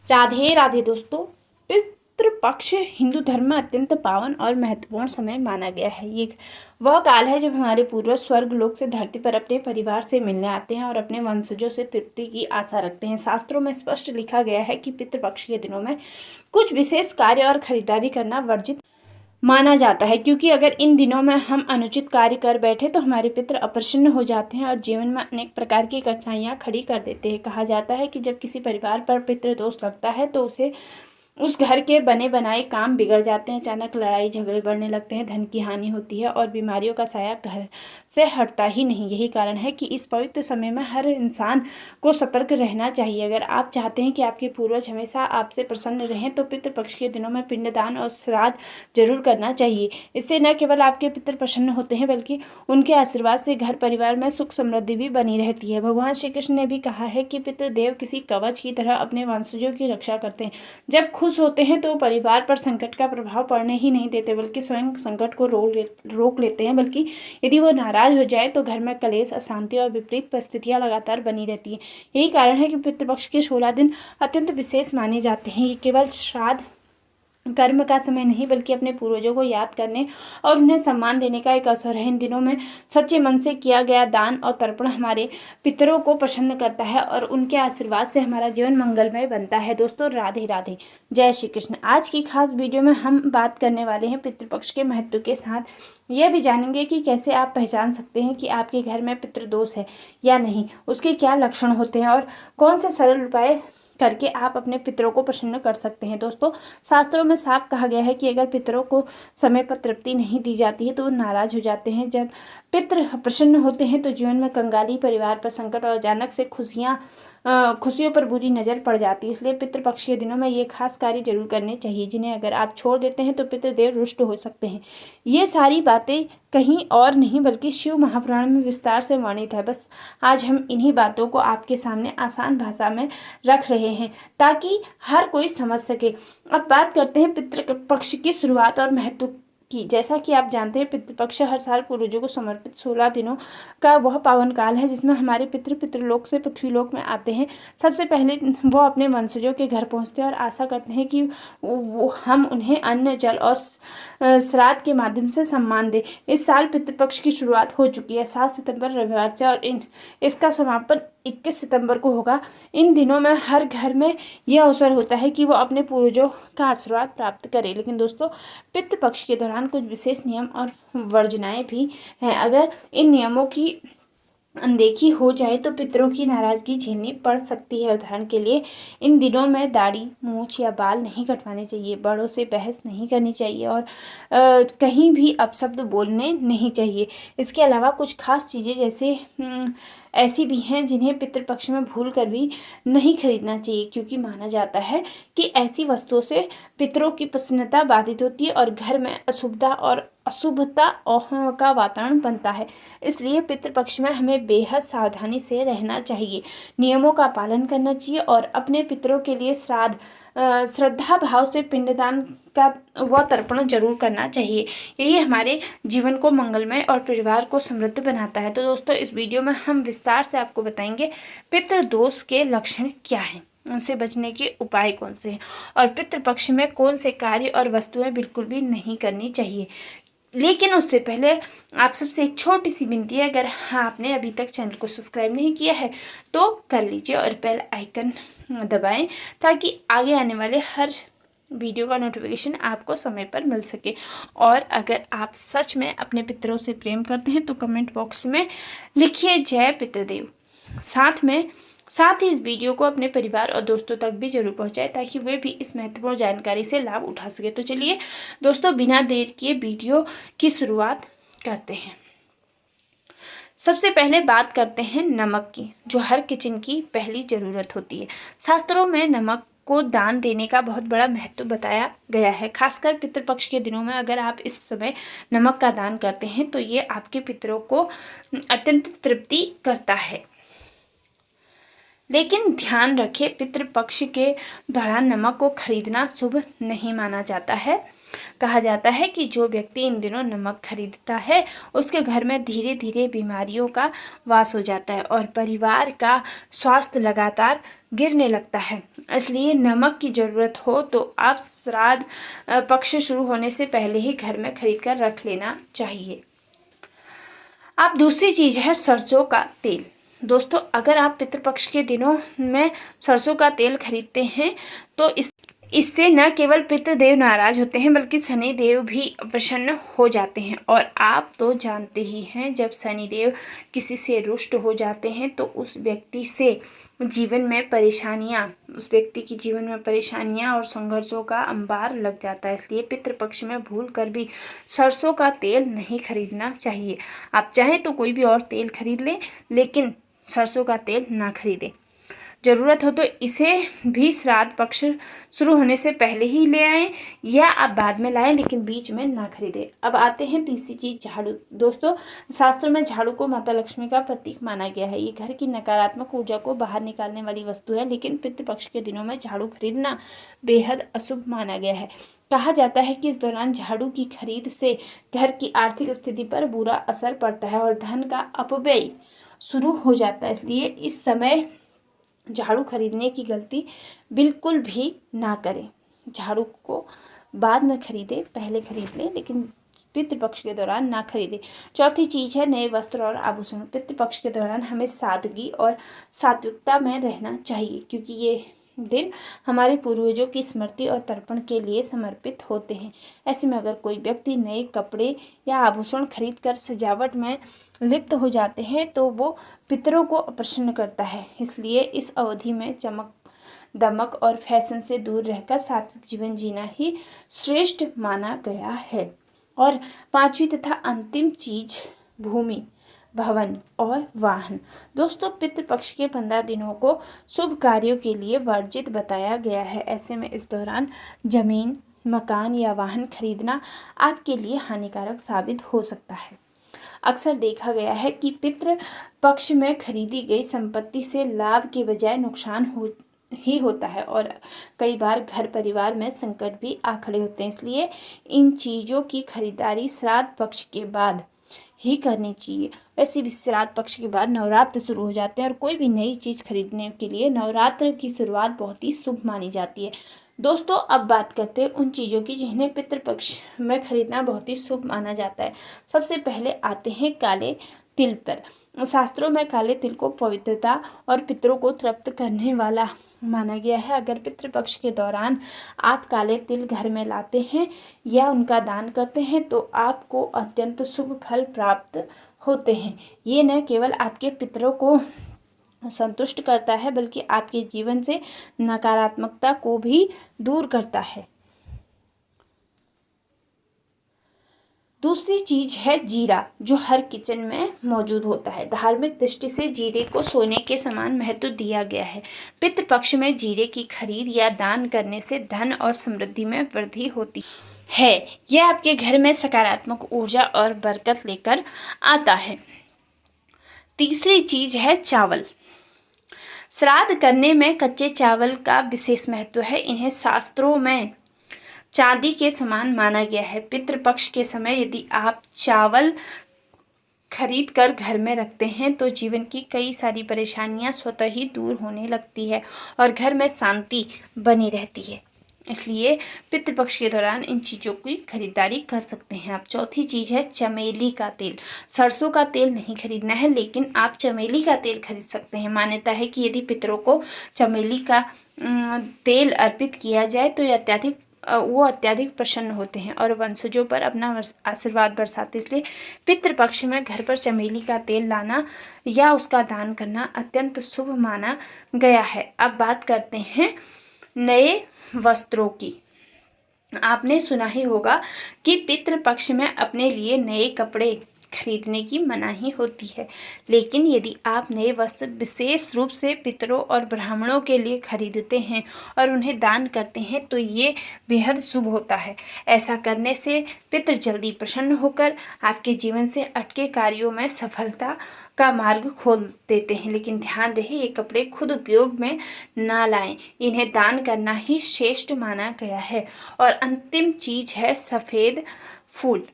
राधे राधे दोस्तों। पितृपक्ष हिंदू धर्म में अत्यंत पावन और महत्वपूर्ण समय माना गया है। ये वह काल है जब हमारे पूर्वज स्वर्ग लोक से धरती पर अपने परिवार से मिलने आते हैं और अपने वंशजों से तृप्ति की आशा रखते हैं। शास्त्रों में स्पष्ट लिखा गया है कि पितृपक्ष के दिनों में कुछ विशेष कार्य और खरीदारी करना वर्जित माना जाता है, क्योंकि अगर इन दिनों में हम अनुचित कार्य कर बैठे तो हमारे पितृ अप्रसन्न हो जाते हैं और जीवन में अनेक प्रकार की कठिनाइयां खड़ी कर देते हैं। कहा जाता है कि जब किसी परिवार पर पितृ दोष लगता है तो उस घर के बने बनाए काम बिगड़ जाते हैं, अचानक लड़ाई झगड़े बढ़ने लगते हैं, धन की हानि होती है और बीमारियों का साया घर से हटता ही नहीं। यही कारण है कि इस पवित्र समय में हर इंसान को सतर्क रहना चाहिए। अगर आप चाहते हैं कि आपके पूर्वज हमेशा आपसे प्रसन्न रहें तो पितृपक्ष के दिनों में पिंडदान और श्राद्ध जरूर करना चाहिए। इससे न केवल आपके पितृ प्रसन्न होते हैं बल्कि उनके आशीर्वाद से घर परिवार में सुख समृद्धि भी बनी रहती है। भगवान श्री कृष्ण ने भी कहा है कि पितृदेव किसी कवच की तरह अपने वंशजों की रक्षा करते हैं। जब खुश होते हैं तो परिवार पर संकट का प्रभाव पड़ने ही नहीं देते बल्कि स्वयं संकट को रोक लेते हैं। बल्कि यदि वो नाराज हो जाए तो घर में कलेश, अशांति और विपरीत परिस्थितियां लगातार बनी रहती हैं। यही कारण है कि पितृपक्ष के 16 दिन अत्यंत विशेष माने जाते हैं। ये केवल श्राद्ध कर्म का समय नहीं बल्कि अपने पूर्वजों को याद करने और उन्हें सम्मान देने का एक अवसर है। इन दिनों में सच्चे मन से किया गया दान और तर्पण हमारे पितरों को प्रसन्न करता है और उनके आशीर्वाद से हमारा जीवन मंगलमय बनता है। दोस्तों राधे राधे, जय श्री कृष्ण। आज की खास वीडियो में हम बात करने वाले हैं पितृपक्ष के महत्व के साथ यह भी जानेंगे कि कैसे आप पहचान सकते हैं कि आपके घर में पितृदोष है या नहीं, उसके क्या लक्षण होते हैं और कौन से सरल उपाय करके आप अपने पितरों को प्रसन्न कर सकते हैं। दोस्तों शास्त्रों में साफ कहा गया है कि अगर पितरों को समय पर तृप्ति नहीं दी जाती है तो वो नाराज हो जाते हैं। जब पितृ प्रसन्न होते हैं तो जीवन में कंगाली, परिवार पर संकट और अचानक से खुशियों पर बुरी नज़र पड़ जाती है। इसलिए पितृपक्ष के दिनों में ये खास कार्य जरूर करने चाहिए जिन्हें अगर आप छोड़ देते हैं तो पितृदेव रुष्ट हो सकते हैं। ये सारी बातें कहीं और नहीं बल्कि शिव महापुराण में विस्तार से वर्णित है। बस आज हम इन्हीं बातों को आपके सामने आसान भाषा में रख रहे हैं ताकि हर कोई समझ सके। अब बात करते हैं पितृपक्ष की शुरुआत और महत्व की। जैसा कि आप जानते हैं पितृपक्ष हर साल पूर्वजों को समर्पित 16 दिनों का वह पावन काल है जिसमें हमारे पितृलोक से पृथ्वीलोक में आते हैं। सबसे पहले वो अपने वंशजों के घर पहुंचते हैं और आशा करते हैं कि हम उन्हें अन्न, जल और श्राद्ध के माध्यम से सम्मान दें। इस साल पितृपक्ष की शुरुआत हो चुकी है 7 सितंबर रविवार से और इसका समापन 21 सितंबर को होगा। इन दिनों में हर घर में यह अवसर होता है कि वो अपने पूर्वजों का आशीर्वाद प्राप्त करें। लेकिन दोस्तों पितृपक्ष के दौरान कुछ विशेष नियम और वर्जनाएं भी हैं। अगर इन नियमों की अनदेखी हो जाए तो पितरों की नाराजगी झेलनी पड़ सकती है। उदाहरण के लिए इन दिनों में दाढ़ी, मूंछ या बाल नहीं कटवाने चाहिए, बड़ों से बहस नहीं करनी चाहिए और कहीं भी अपशब्द बोलने नहीं चाहिए। इसके अलावा कुछ खास चीज़ें जैसे ऐसी भी हैं जिन्हें पितृपक्ष में भूल कर भी नहीं खरीदना चाहिए, क्योंकि माना जाता है कि ऐसी वस्तुओं से पितरों की प्रसन्नता बाधित होती है और घर में अशुभता और अशुभता का वातावरण बनता है। इसलिए पितृपक्ष में हमें बेहद सावधानी से रहना चाहिए, नियमों का पालन करना चाहिए और अपने पितरों के लिए श्राद्ध श्रद्धा भाव से पिंडदान का व तर्पण जरूर करना चाहिए। यही हमारे जीवन को मंगलमय और परिवार को समृद्ध बनाता है। तो दोस्तों इस वीडियो में हम विस्तार से आपको बताएंगे पितृदोष के लक्षण क्या हैं, उनसे बचने के उपाय कौन से हैं और पितृपक्ष में कौन से कार्य और वस्तुएं बिल्कुल भी नहीं करनी चाहिए। लेकिन उससे पहले आप सबसे एक छोटी सी विनती है, अगर आपने अभी तक चैनल को सब्सक्राइब नहीं किया है तो कर लीजिए और बेल आइकन दबाएं ताकि आगे आने वाले हर वीडियो का नोटिफिकेशन आपको समय पर मिल सके। और अगर आप सच में अपने पितरों से प्रेम करते हैं तो कमेंट बॉक्स में लिखिए जय पितृदेव। साथ ही इस वीडियो को अपने परिवार और दोस्तों तक भी जरूर पहुंचाएं ताकि वे भी इस महत्वपूर्ण जानकारी से लाभ उठा सके। तो चलिए दोस्तों बिना देर किए वीडियो की शुरुआत करते हैं। सबसे पहले बात करते हैं नमक की, जो हर किचन की पहली ज़रूरत होती है। शास्त्रों में नमक को दान देने का बहुत बड़ा महत्व बताया गया है। खासकर पितृपक्ष के दिनों में अगर आप इस समय नमक का दान करते हैं तो ये आपके पितरों को अत्यंत तृप्ति करता है। लेकिन ध्यान रखें, पितृपक्ष के दौरान नमक को खरीदना शुभ नहीं माना जाता है। कहा जाता है कि जो व्यक्ति इन दिनों नमक खरीदता है उसके घर में धीरे धीरे बीमारियों का वास हो जाता है और परिवार का स्वास्थ्य लगातार गिरने लगता है। इसलिए नमक की ज़रूरत हो तो आप श्राद्ध पक्ष शुरू होने से पहले ही घर में खरीद कर रख लेना चाहिए। अब दूसरी चीज़ है सरसों का तेल। दोस्तों, अगर आप पितृपक्ष के दिनों में सरसों का तेल खरीदते हैं तो इससे न केवल पितृदेव नाराज होते हैं बल्कि शनिदेव भी प्रसन्न हो जाते हैं। और आप तो जानते ही हैं, जब शनिदेव किसी से रुष्ट हो जाते हैं तो उस व्यक्ति की जीवन में परेशानियां और संघर्षों का अंबार लग जाता है। इसलिए पितृपक्ष में भूल कर भी सरसों का तेल नहीं खरीदना चाहिए। आप चाहें तो कोई भी और तेल खरीद लें, लेकिन सरसों का तेल ना खरीदें। ज़रूरत हो तो इसे भी श्राद्ध पक्ष शुरू होने से पहले ही ले आएं या आप बाद में लाएं, लेकिन बीच में ना खरीदें। अब आते हैं तीसरी चीज़, झाड़ू। दोस्तों, शास्त्रों में झाड़ू को माता लक्ष्मी का प्रतीक माना गया है। ये घर की नकारात्मक ऊर्जा को बाहर निकालने वाली वस्तु है, लेकिन पितृपक्ष के दिनों में झाड़ू खरीदना बेहद अशुभ माना गया है। कहा जाता है कि इस दौरान झाड़ू की खरीद से घर की आर्थिक स्थिति पर बुरा असर पड़ता है और धन का अपव्यय शुरू हो जाता है। इसलिए इस समय झाड़ू खरीदने की गलती बिल्कुल भी ना करें। झाड़ू को बाद में खरीदें, पहले खरीद लें, लेकिन पितृपक्ष के दौरान ना खरीदें। चौथी चीज़ है नए वस्त्र और आभूषण। पितृपक्ष के दौरान हमें सादगी और सात्विकता में रहना चाहिए, क्योंकि ये दिन हमारे पूर्वजों की स्मृति और तर्पण के लिए समर्पित होते हैं। ऐसे में अगर कोई व्यक्ति नए कपड़े या आभूषण खरीद कर सजावट में लिप्त हो जाते हैं तो वो पितरों को अप्रसन्न करता है। इसलिए इस अवधि में चमक दमक और फैशन से दूर रहकर सात्विक जीवन जीना ही श्रेष्ठ माना गया है। और पांचवी तथा अंतिम चीज, भूमि, भवन और वाहन। दोस्तों, पितृपक्ष के 15 दिनों को शुभ कार्यों के लिए वर्जित बताया गया है। ऐसे में इस दौरान जमीन, मकान या वाहन खरीदना आपके लिए हानिकारक साबित हो सकता है। अक्सर देखा गया है कि पितृ पक्ष में खरीदी गई संपत्ति से लाभ के बजाय नुकसान होता है और कई बार घर परिवार में संकट भी आ खड़े होते हैं। इसलिए इन चीज़ों की खरीदारी श्राद्ध पक्ष के बाद ही करनी चाहिए। वैसे भी श्राद्ध पक्ष के बाद नवरात्र शुरू हो जाते हैं और कोई भी नई चीज़ खरीदने के लिए नवरात्र की शुरुआत बहुत ही शुभ मानी जाती है। दोस्तों, अब बात करते हैं उन चीज़ों की जिन्हें पितृपक्ष में खरीदना बहुत ही शुभ माना जाता है। सबसे पहले आते हैं काले तिल पर। शास्त्रों में काले तिल को पवित्रता और पितरों को तृप्त करने वाला माना गया है। अगर पितृपक्ष के दौरान आप काले तिल घर में लाते हैं या उनका दान करते हैं तो आपको अत्यंत शुभ फल प्राप्त होते हैं। ये न केवल आपके पितरों को संतुष्ट करता है बल्कि आपके जीवन से नकारात्मकता को भी दूर करता है। दूसरी चीज है जीरा, जो हर किचन में मौजूद होता है। धार्मिक दृष्टि से जीरे को सोने के समान महत्व दिया गया है। पितृपक्ष में जीरे की खरीद या दान करने से धन और समृद्धि में वृद्धि होती है। यह आपके घर में सकारात्मक ऊर्जा और बरकत लेकर आता है। तीसरी चीज है चावल। श्राद्ध करने में कच्चे चावल का विशेष महत्व है। इन्हें शास्त्रों में चांदी के समान माना गया है। पितृपक्ष के समय यदि आप चावल खरीद कर घर में रखते हैं तो जीवन की कई सारी परेशानियां स्वतः ही दूर होने लगती है और घर में शांति बनी रहती है। इसलिए पितृपक्ष के दौरान इन चीज़ों की खरीदारी कर सकते हैं आप। चौथी चीज़ है चमेली का तेल। सरसों का तेल नहीं खरीदना है, लेकिन आप चमेली का तेल खरीद सकते हैं। मान्यता है कि यदि पितरों को चमेली का तेल अर्पित किया जाए तो वो अत्यधिक प्रसन्न होते हैं और वंशजों पर अपना आशीर्वाद बरसाते। इसलिए पितृपक्ष में घर पर चमेली का तेल लाना या उसका दान करना अत्यंत शुभ माना गया है। अब बात करते हैं नए वस्त्रों की। आपने सुना ही होगा कि पितृपक्ष में अपने लिए नए कपड़े खरीदने की मनाही होती है, लेकिन यदि आप नए वस्त्र विशेष रूप से पितरों और ब्राह्मणों के लिए खरीदते हैं और उन्हें दान करते हैं तो ये बेहद शुभ होता है। ऐसा करने से पितृ जल्दी प्रसन्न होकर आपके जीवन से अटके कार्यों में सफलता का मार्ग खोल देते हैं। लेकिन ध्यान रहे, ये कपड़े खुद उपयोग में ना लाएं, इन्हें दान करना ही श्रेष्ठ माना गया है। और अंतिम चीज है सफ़ेद फूल।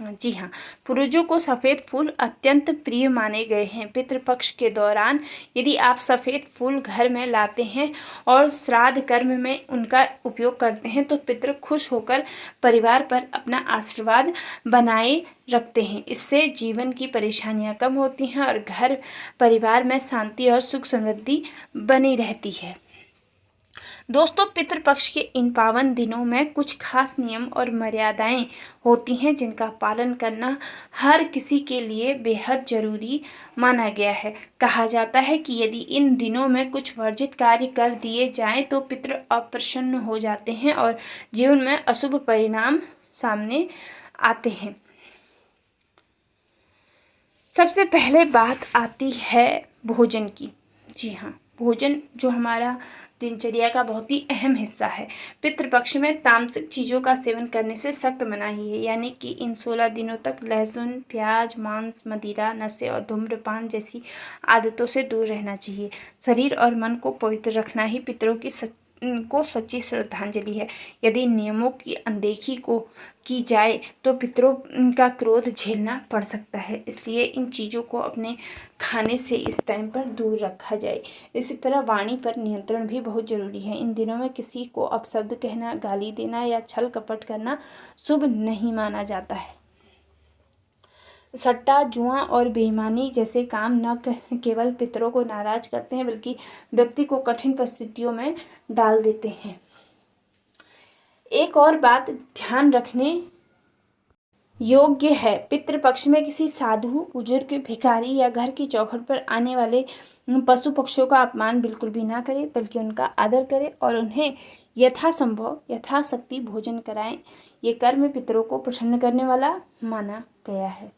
जी हाँ, पूर्वजों को सफ़ेद फूल अत्यंत प्रिय माने गए हैं। पितृपक्ष के दौरान यदि आप सफ़ेद फूल घर में लाते हैं और श्राद्ध कर्म में उनका उपयोग करते हैं तो पितृ खुश होकर परिवार पर अपना आशीर्वाद बनाए रखते हैं। इससे जीवन की परेशानियां कम होती हैं और घर परिवार में शांति और सुख समृद्धि बनी रहती है। दोस्तों, पितृपक्ष के इन पावन दिनों में कुछ खास नियम और मर्यादाएं होती हैं जिनका पालन करना हर किसी के लिए बेहद जरूरी माना गया है। कहा जाता है कि यदि इन दिनों में कुछ वर्जित कार्य कर दिए जाएं तो पितृ अप्रसन्न हो जाते हैं और जीवन में अशुभ परिणाम सामने आते हैं। सबसे पहले बात आती है भोजन की। जी हाँ, भोजन जो हमारा दिनचर्या का बहुत ही अहम हिस्सा है। पितृपक्ष में तामसिक चीज़ों का सेवन करने से सख्त मनाही है, यानी कि इन 16 दिनों तक लहसुन, प्याज, मांस, मदिरा, नशे और धूम्रपान जैसी आदतों से दूर रहना चाहिए। शरीर और मन को पवित्र रखना ही पितरों की सच्ची श्रद्धांजलि है। यदि इन नियमों की अनदेखी की जाए तो पितरों का क्रोध झेलना पड़ सकता है। इसलिए इन चीज़ों को अपने खाने से इस टाइम पर दूर रखा जाए। इसी तरह वाणी पर नियंत्रण भी बहुत जरूरी है। इन दिनों में किसी को अपशब्द कहना, गाली देना या छल कपट करना शुभ नहीं माना जाता है। सट्टा, जुआ और बेईमानी जैसे काम न केवल पितरों को नाराज करते हैं बल्कि व्यक्ति को कठिन परिस्थितियों में डाल देते हैं। एक और बात ध्यान रखने योग्य है, पितृपक्ष में किसी साधु, बुजुर्ग, भिखारी या घर की चौखट पर आने वाले पशु पक्षियों का अपमान बिल्कुल भी ना करें, बल्कि उनका आदर करें और उन्हें यथासंभव यथाशक्ति भोजन कराएं। ये कर्म पितरों को प्रसन्न करने वाला माना गया है।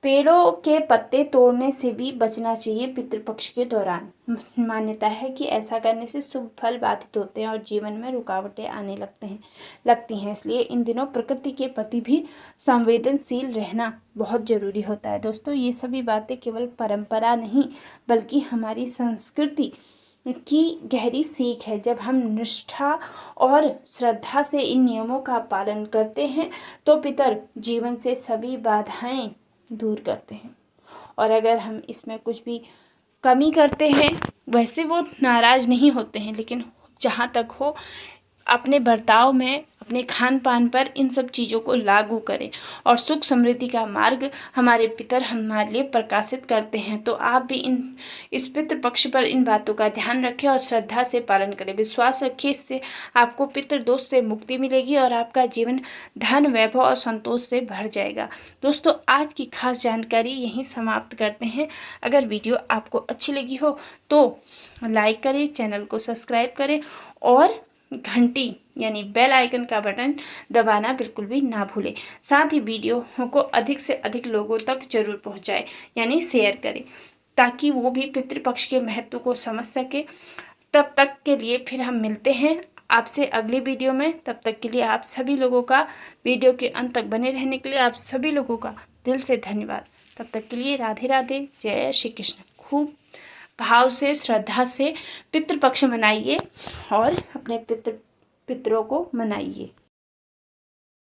पेड़ों के पत्ते तोड़ने से भी बचना चाहिए पितृपक्ष के दौरान। मान्यता है कि ऐसा करने से शुभ फल बाधित होते हैं और जीवन में रुकावटें आने लगती हैं। इसलिए इन दिनों प्रकृति के प्रति भी संवेदनशील रहना बहुत ज़रूरी होता है। दोस्तों, ये सभी बातें केवल परंपरा नहीं बल्कि हमारी संस्कृति की गहरी सीख है। जब हम निष्ठा और श्रद्धा से इन नियमों का पालन करते हैं तो पितर जीवन से सभी बाधाएं दूर करते हैं। और अगर हम इसमें कुछ भी कमी करते हैं, वैसे वो नाराज नहीं होते हैं, लेकिन जहाँ तक हो अपने बर्ताव में, अपने खान पान पर इन सब चीज़ों को लागू करें और सुख समृद्धि का मार्ग हमारे पितर हमारे लिए प्रकाशित करते हैं। तो आप भी इस पितृपक्ष पर इन बातों का ध्यान रखें और श्रद्धा से पालन करें। विश्वास रखिए, इससे आपको पितृदोष से मुक्ति मिलेगी और आपका जीवन धन, वैभव और संतोष से भर जाएगा। दोस्तों, आज की खास जानकारी यहीं समाप्त करते हैं। अगर वीडियो आपको अच्छी लगी हो तो लाइक करें, चैनल को सब्सक्राइब करें और घंटी यानी बेल आइकन का बटन दबाना बिल्कुल भी ना भूलें। साथ ही वीडियो को अधिक से अधिक लोगों तक जरूर पहुंचाएं, यानी शेयर करें, ताकि वो भी पितृपक्ष के महत्व को समझ सके। तब तक के लिए फिर हम मिलते हैं आपसे अगली वीडियो में। तब तक के लिए आप सभी लोगों का वीडियो के अंत तक बने रहने के लिए आप सभी लोगों का दिल से धन्यवाद। तब तक के लिए राधे राधे, जय श्री कृष्ण। खूब भाव से, श्रद्धा से पितृपक्ष मनाइए और अपने पितरों को मनाइए।